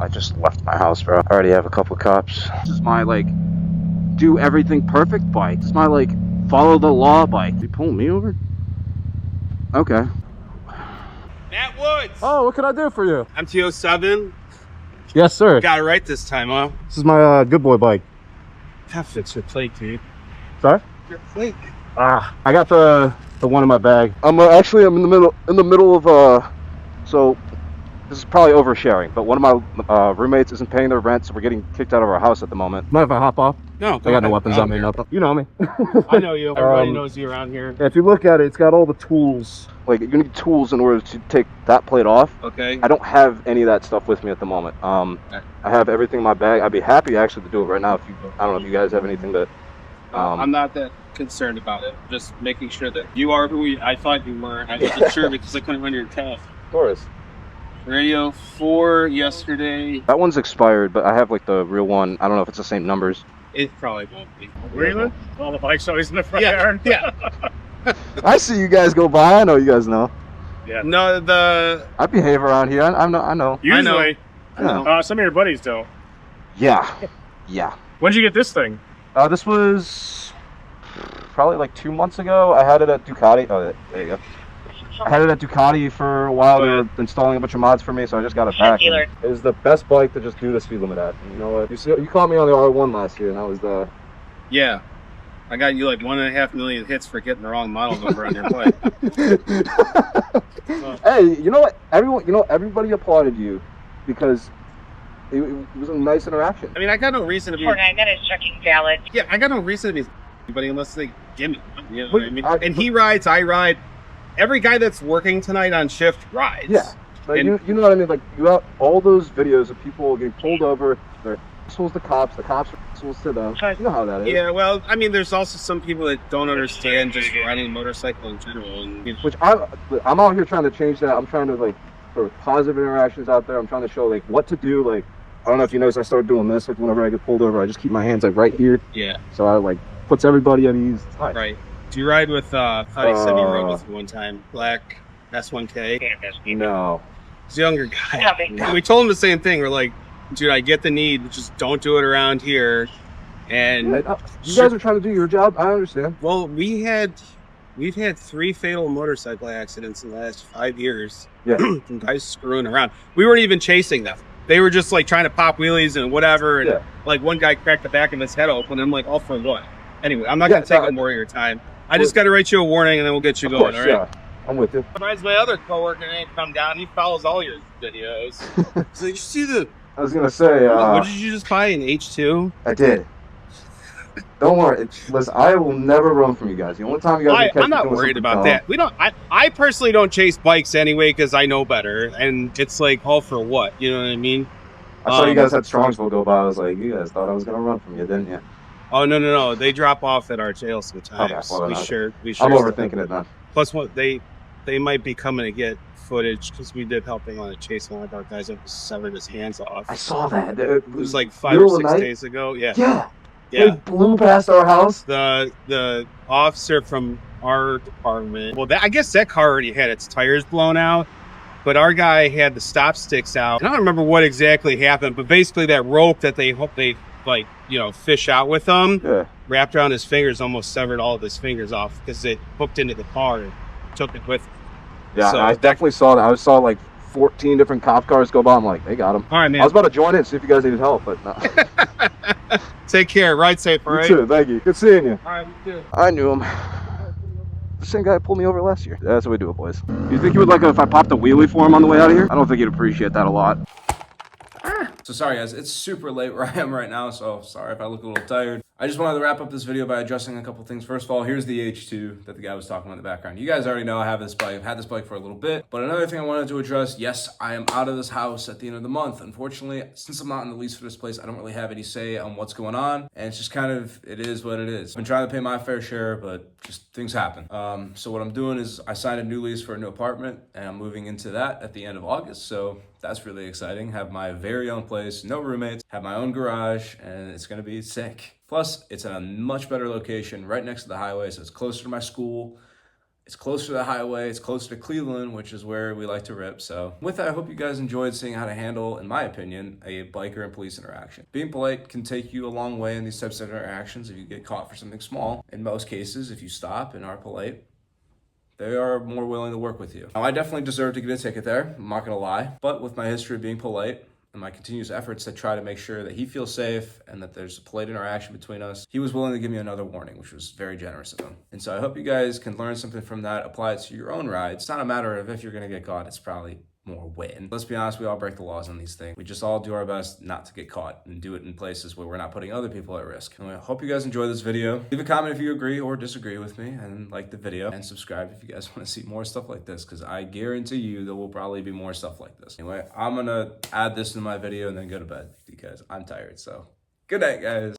I just left my house, bro. I already have a couple cops. This is my, like, do everything perfect bike. This is my, like, follow the law bike. You pulling me over? Okay. Matt Woods! Oh, what can I do for you? I'm T07. Yes, sir. Got it right this time, huh? This is my good boy bike. That fits your plate, dude. Sorry? Your plate. I got the one in my bag. I'm in the middle of so this is probably oversharing, but one of my roommates isn't paying their rent, so we're getting kicked out of our house at the moment. Mind if I hop off? No, I got no weapons on me, nothing. You know me. I know you. Everybody knows you around here. Yeah, if you look at it, it's got all the tools. Like, you need tools in order to take that plate off. Okay. I don't have any of that stuff with me at the moment. I have everything in my bag. I'd be happy actually to do it right now. I don't know if you guys have anything that. I'm not that concerned about it. Just making sure that you are who I thought you were. I wasn't sure because I couldn't run your test. Of course. Radio 4 yesterday. That one's expired, but I have like the real one. I don't know if it's the same numbers. It probably won't be. Where you live? Well, the bike's always in the front yard. Yeah. I see you guys go by. I know you guys know. Yeah. No, I behave around here. I know. Usually. I know. Some of your buddies don't. Yeah. When'd you get this thing? This was probably like 2 months ago. I had it at Ducati. Oh, there you go. I had it at Ducati for a while. They were installing a bunch of mods for me, so I just got it back. It is the best bike to just do the speed limit at. You know what? You caught me on the R1 last year, and I was the. Yeah. I got you like 1.5 million hits for getting the wrong model number on your bike. Hey, you know what? Everybody applauded you because it was a nice interaction. I mean, I got no reason to be. 49 minutes checking valid. Yeah, I got no reason to be anybody unless they give me. You know what I mean? And he rides, I ride. Every guy that's working tonight on shift rides. Yeah. Like, you know what I mean? Like, you got all those videos of people getting pulled over. They're assholes to cops. The cops are assholes to them. You know how that is. Yeah, well, I mean, there's also some people that don't understand just riding a motorcycle in general. And, which I'm out here trying to change that. I'm trying to, like, for positive interactions out there. I'm trying to show, like, what to do. Like, I don't know if you noticed, I started doing this. Like, whenever I get pulled over, I just keep my hands, like, right here. Yeah. So I, like, puts everybody at ease. Nice. Right. Do you ride with, I thought he said he rode with you one time. Black S1K. No. He's a younger guy. No. We told him the same thing. We're like, dude, I get the need. Just don't do it around here. And you guys are trying to do your job. I understand. Well, we've had 3 fatal motorcycle accidents in the last 5 years. Yeah. From guys screwing around. We weren't even chasing them. They were just like trying to pop wheelies and whatever. And like one guy cracked the back of his head open. I'm like, all for what? Anyway, I'm not going to take up more of your time. I just got to write you a warning and then we'll get you going. All right. Yeah. I'm with you. Reminds my other coworker ain't come down. He follows all your videos. So you see the. I was gonna say. What did you just buy, an H2? I did. Don't worry. I will never run from you guys. The only time you guys. I'm not worried about that. We don't. I personally don't chase bikes anyway because I know better, and it's like all for what? You know what I mean? I saw you guys had Strongsville go by. I was like, you guys thought I was gonna run from you, didn't you? Oh no! They drop off at our jail sometimes. Okay, well, we sure. I'm overthinking it now. Plus, they might be coming to get footage because we did help him on a chase. One of our guys that severed his hands off. I saw that. It was like 5 or 6 days ago. Yeah. They blew past our house. The officer from our department. Well, I guess that car already had its tires blown out, but our guy had the stop sticks out. And I don't remember what exactly happened, but basically that rope that they like, you know, fish out with them wrapped around his fingers, almost severed all of his fingers off because it hooked into the car and took it with him. Yeah, so, I definitely saw that. I saw like 14 different cop cars go by. I'm like, they got him. All right, man. I was about to join in and see if you guys needed help, but no. Take care. Ride safe, all right? You too. Thank you. Good seeing you. All right, you too. I knew him. The same guy that pulled me over last year. That's what we do it, boys. You think you would like it if I popped a wheelie for him on the way out of here? I don't think he'd appreciate that a lot. So sorry guys, it's super late where I am right now, so sorry if I look a little tired. I just wanted to wrap up this video by addressing a couple things. First of all, here's the H2 that the guy was talking about in the background. You guys already know I have this bike. I've had this bike for a little bit. But another thing I wanted to address, yes, I am out of this house at the end of the month. Unfortunately, since I'm not in the lease for this place, I don't really have any say on what's going on. And it's just kind of, it is what it is. I've been trying to pay my fair share, but just things happen. So what I'm doing is I signed a new lease for a new apartment and I'm moving into that at the end of August. So that's really exciting. Have my very own place, no roommates, have my own garage, and it's gonna be sick. Plus, it's in a much better location right next to the highway, so it's closer to my school. It's closer to the highway, it's closer to Cleveland, which is where we like to rip. So with that, I hope you guys enjoyed seeing how to handle, in my opinion, a biker and police interaction. Being polite can take you a long way in these types of interactions if you get caught for something small. In most cases, if you stop and are polite, they are more willing to work with you. Now, I definitely deserve to get a ticket there, I'm not gonna lie, but with my history of being polite, and my continuous efforts to try to make sure that he feels safe and that there's a polite interaction between us, he was willing to give me another warning, which was very generous of him. And so I hope you guys can learn something from that, apply it to your own rides. It's not a matter of if you're gonna get caught, it's probably more when. Let's be honest, we all break the laws on these things. We just all do our best not to get caught and do it in places where we're not putting other people at risk. And I hope you guys enjoy this video. Leave a comment if you agree or disagree with me and like the video, and subscribe if you guys want to see more stuff like this, because I guarantee you there will probably be more stuff like this. Anyway, I'm gonna add this in my video and then go to bed because I'm tired. So good night, guys.